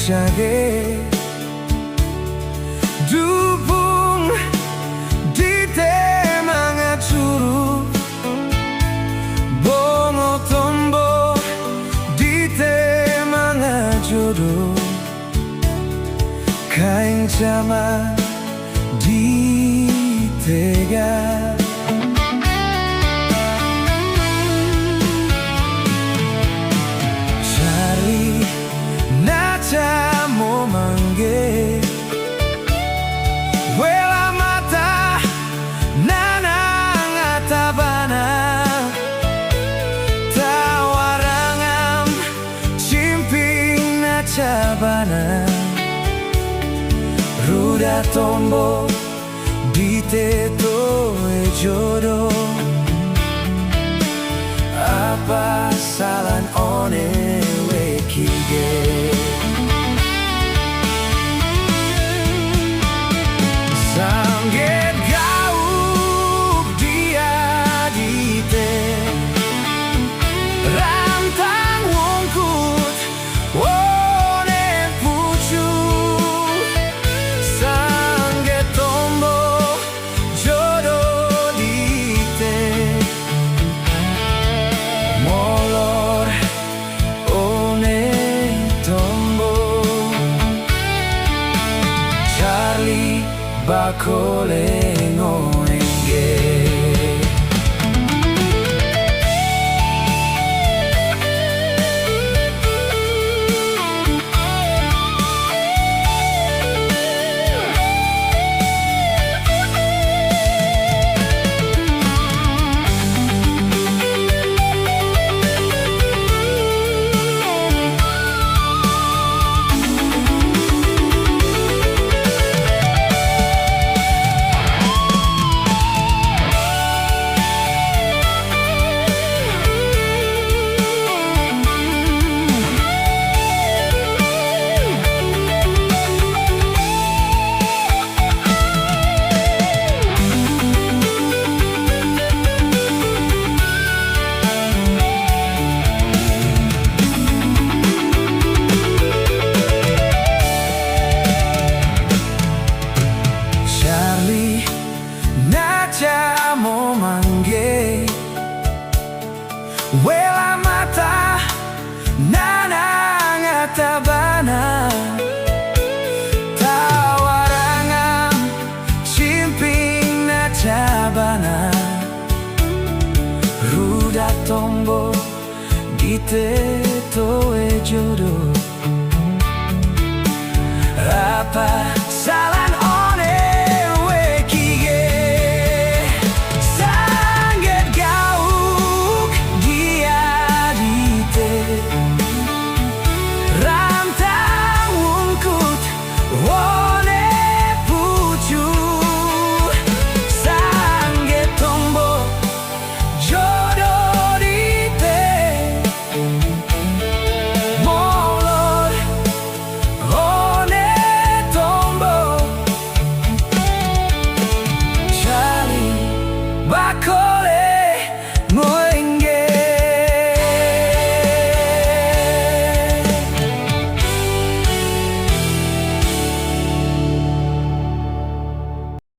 cage dubung di temanga curu bongo tombo di temanga jodoh kain sama di tega mo mangge wela mata nanang atabana tawarangam cimping na cabana ruda tombo di teto e jodoh apa salan one wekige Sangget gauk dia di te rantang wongkut wone pucu sangget tombo jodoh di te molor one tombo Charlie bakole ngoenge mo mangge wela mata nanang atabana tawarangam cimping na cabana ruda tombo di teto e jodoh apa